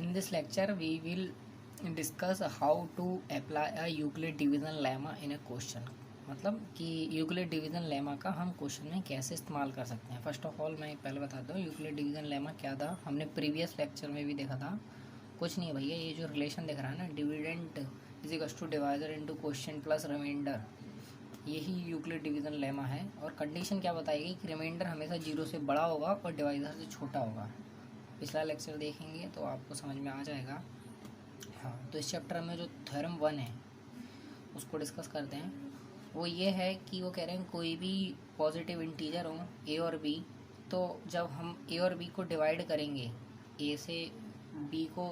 In this lecture, we will discuss how to apply a Euclid division lemma in a question. मतलब कि Euclid division lemma का हम question में कैसे इस्तेमाल कर सकते हैं. फर्स्ट ऑफ ऑल मैं पहले बताता हूँ यूक्लिड डिवीजन लेमा क्या था. हमने प्रीवियस लेक्चर में भी देखा था. कुछ नहीं भैया, ये जो रिलेशन दिख रहा है ना, dividend is equals to divisor into question plus remainder, यही यूक्लिड डिवीजन लेमा है. और कंडीशन क्या बताएगी कि रिमाइंडर हमेशा जीरो से बड़ा होगा और डिवाइजर से छोटा होगा. पिछला लेक्चर देखेंगे तो आपको समझ में आ जाएगा. हाँ, तो इस चैप्टर में जो थ्योरम 1 है उसको डिस्कस करते हैं. वो ये है कि वो कह रहे हैं कोई भी पॉजिटिव इंटीजर हो ए और बी, तो जब हम ए और बी को डिवाइड करेंगे, ए से बी को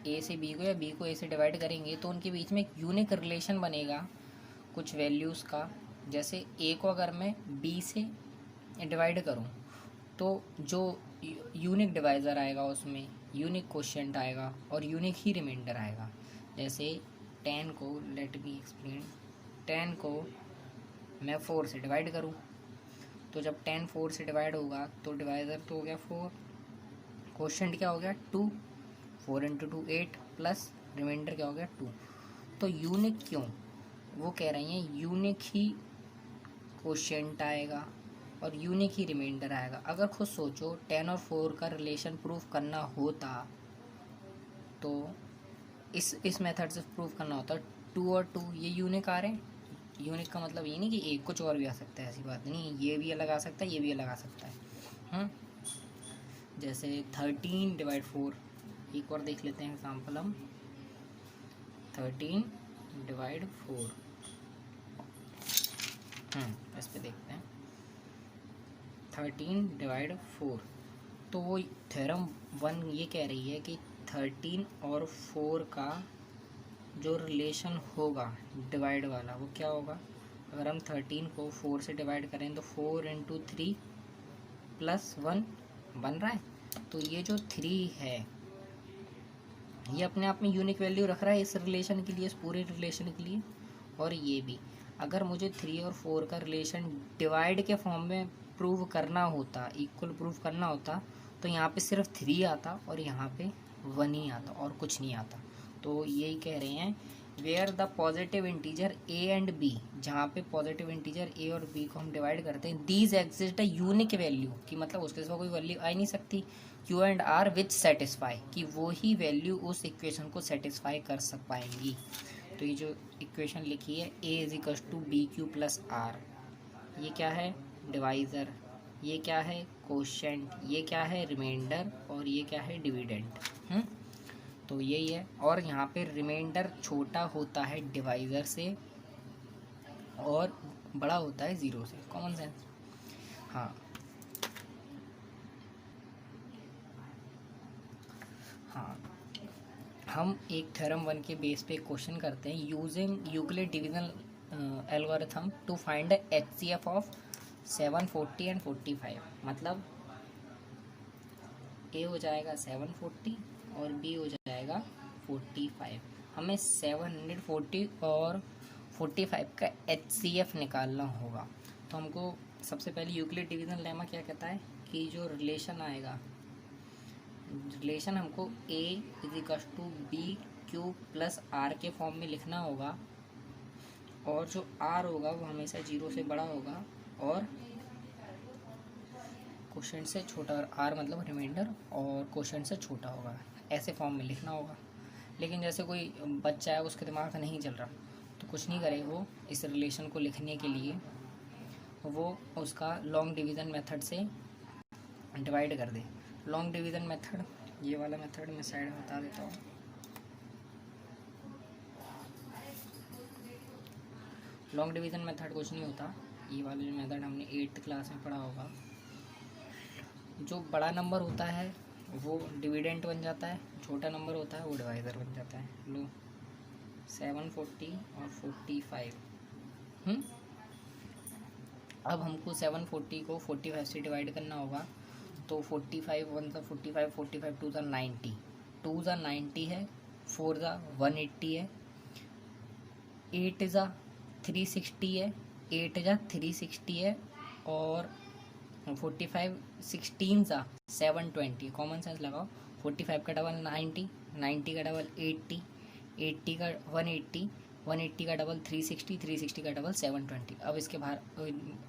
या बी को ए से डिवाइड करेंगे तो उनके बीच में एक यूनिक रिलेशन बनेगा कुछ वैल्यूज़ का. जैसे ए को अगर मैं बी से डिवाइड करूँ तो जो यूनिक डिवाइज़र आएगा उसमें यूनिक क्वोशिएंट आएगा और यूनिक ही रिमाइंडर आएगा. जैसे 10 को, लेट मी एक्सप्लेन, 10 को मैं 4 से डिवाइड करूं तो जब 10 4 से डिवाइड होगा तो डिवाइज़र तो हो गया 4, क्वोशिएंट क्या हो गया 2, 4 इंटू 2 8 प्लस रिमाइंडर क्या हो गया 2. तो यूनिक क्यों, वो कह रही हैं यूनिक ही क्वोशिएंट आएगा और यूनिक ही रिमाइंडर आएगा. अगर खुद सोचो 10 और 4 का रिलेशन प्रूफ करना होता तो इस मेथड से प्रूफ करना होता. 2 और 2 ये यूनिक आ रहे हैं. यूनिक का मतलब ये नहीं कि एक कुछ और भी आ सकता है, ऐसी बात नहीं. ये भी अलग आ सकता है, ये भी अलग आ सकता है. जैसे 13 डिवाइड 4, एक और देख लेते हैं एग्जाम्पल हम. 13 डिवाइड 4, इस पे देखते हैं. 13 डिवाइड 4, तो वो थ्योरम 1 ये कह रही है कि 13 और 4 का जो रिलेशन होगा डिवाइड वाला वो क्या होगा. अगर हम 13 को 4 से डिवाइड करें तो 4 इंटू 3 प्लस 1 बन रहा है. तो ये जो 3 है ये अपने आप में यूनिक वैल्यू रख रहा है इस रिलेशन के लिए, इस पूरे रिलेशन के लिए. और ये भी, अगर मुझे 3 और 4 का रिलेशन डिवाइड के फॉर्म में प्रूव करना होता, इक्वल प्रूव करना होता, तो यहाँ पे सिर्फ 3 आता और यहाँ पे 1 ही आता और कुछ नहीं आता. तो यही कह रहे हैं where the positive integer a and b, जहाँ पे पॉजिटिव इंटीजर ए और बी को हम डिवाइड करते हैं, these exist a unique value, कि मतलब उसके सिवा कोई वैल्यू आ ही नहीं सकती, q and r which satisfy, कि वो ही वैल्यू उस इक्वेशन को सेटिस्फाई कर सक पाएंगी. तो ये जो इक्वेशन लिखी है a is equals to b q plus r, ये क्या है डिवाइज़र, ये क्या है क्वोशिएंट, ये क्या है रिमाइंडर और ये क्या है डिविडेंट. तो यही है. और यहाँ पे रिमाइंडर छोटा होता है डिवाइज़र से और बड़ा होता है ज़ीरो से. Common sense. हाँ, हम एक थ्योरम 1 के बेस पे क्वेश्चन करते हैं using Euclid division algorithm to find HCF of 740 and 45. मतलब ए हो जाएगा 740 और बी हो जाएगा 45. हमें 740 और 45 का HCF निकालना होगा. तो हमको सबसे पहले यूक्लिड डिवीजन लेमा क्या कहता है कि जो रिलेशन आएगा, रिलेशन हमको a is equals to b q plus r के फॉर्म में लिखना होगा. और जो आर होगा वो हमेशा जीरो से बड़ा होगा और क्वोशिएंट से छोटा, और आर मतलब रिमाइंडर, और क्वोशिएंट से छोटा होगा. ऐसे फॉर्म में लिखना होगा. लेकिन जैसे कोई बच्चा है उसके दिमाग नहीं चल रहा तो कुछ नहीं करे वो, इस रिलेशन को लिखने के लिए वो उसका लॉन्ग डिवीज़न मेथड से डिवाइड कर दे. लॉन्ग डिवीज़न मेथड, ये वाला मेथड मैं साइड में बता देता हूँ. लॉन्ग डिवीज़न मेथड कुछ नहीं होता, ये वाला जो मेथड हमने 8th क्लास में पढ़ा होगा. जो बड़ा नंबर होता है वो डिविडेंट बन जाता है, छोटा नंबर होता है वो डिवाइज़र बन जाता है. लो 740 और 45. अब हमको 740 को 45 से डिवाइड करना होगा. तो 45 1 ज़ा 45, 45 2 ज़ा 90, 2 ज़ा 90 है, 4 ज़ा 180 है, 8 ज़ा 360 है, 8 ज़ा 360 है और 45 16 सा 720, कॉमन सेंस लगाओ। 45 का डबल 90, 90 का डबल 80, 80 का 180, 180 का डबल 360, 360 का डबल 720। अब इसके बाहर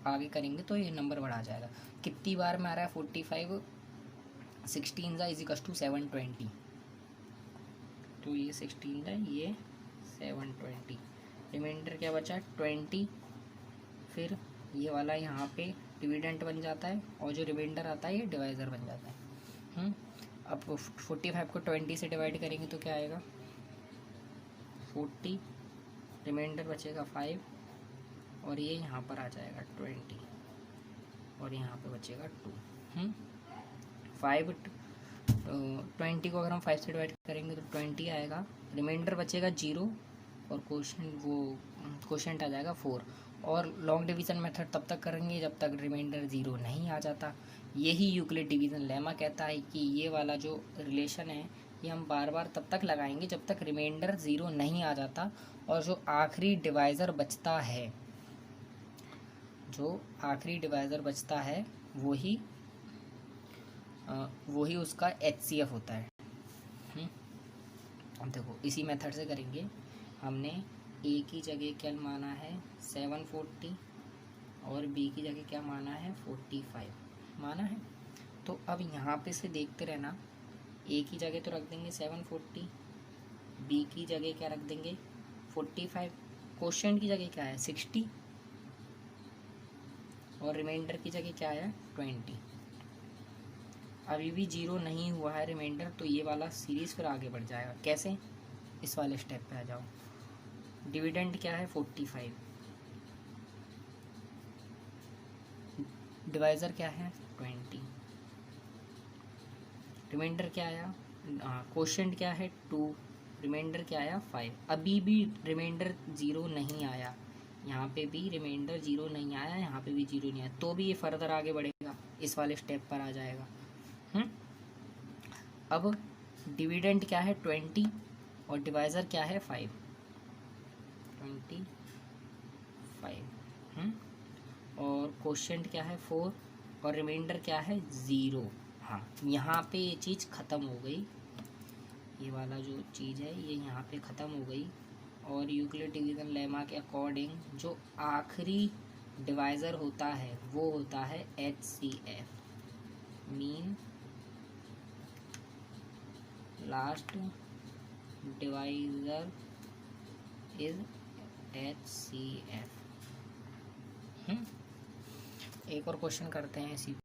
आगे करेंगे तो ये नंबर बढ़ा जाएगा। कितनी बार में आ रहा है 45 16 सा इज इक्वल टू 720, तो ये 16 है, ये 720। रिमाइंडर क्या बचा 20, फिर ये वाला यहाँ पे डिविडेंट बन जाता है और जो रिमाइंडर आता है ये डिवाइज़र बन जाता है। अब 45 को 20 से डिवाइड करेंगे तो क्या आएगा 40, रिमाइंडर बचेगा 5 और ये यहाँ पर आ जाएगा 20 और यहाँ पे बचेगा 2। 20 को अगर हम 5 से डिवाइड करेंगे तो 20 आएगा, रिमाइंडर बचेगा 0 और क्वोशंट आ जाएगा 4। और लॉन्ग डिवीज़न मेथड तब तक करेंगे जब तक रिमाइंडर 0 नहीं आ जाता। यही यूक्लिड डिवीज़न लेमा कहता है कि ये वाला जो रिलेशन है ये हम बार बार तब तक लगाएंगे जब तक रिमाइंडर 0 नहीं आ जाता और जो आखिरी डिवाइज़र बचता है, जो आखिरी डिवाइज़र बचता है वही उसका HCF होता है। अब देखो इसी मेथड से करेंगे। हमने A की जगह क्या माना है 740 और B की जगह क्या माना है 45 माना है। तो अब यहाँ पे से देखते रहना, A की जगह तो रख देंगे 740, B की जगह क्या रख देंगे 45, क्वोशंट की जगह क्या है 60 और रिमाइंडर की जगह क्या है 20। अभी भी 0 नहीं हुआ है रिमाइंडर, तो ये वाला सीरीज़ फिर आगे बढ़ जाएगा। कैसे, इस वाले स्टेप पे आ जाओ। डिविडेंड क्या है 45, डिवाइज़र क्या है 20, रिमाइंडर क्या आया, क्वोशंट क्या है 2, रिमाइंडर क्या आया 5। अभी भी रिमाइंडर 0 नहीं आया, यहाँ पे भी रिमाइंडर 0 नहीं आया, यहाँ पे भी 0 नहीं आया, तो भी ये फर्दर आगे बढ़ेगा, इस वाले स्टेप पर आ जाएगा। अब डिविडेंड क्या है 20 और डिवाइज़र क्या है 5, 25 और क्वोशंट क्या है 4 और रिमाइंडर क्या है 0। हाँ, यहाँ पे ये चीज़ ख़त्म हो गई, ये वाला जो चीज़ है ये यहाँ पे ख़त्म हो गई। और यूक्लिड डिवीज़न लेमा के अकॉर्डिंग जो आखिरी डिवाइज़र होता है वो होता है HCF, mean last divisor is HCF। एक और क्वेश्चन करते हैं इसी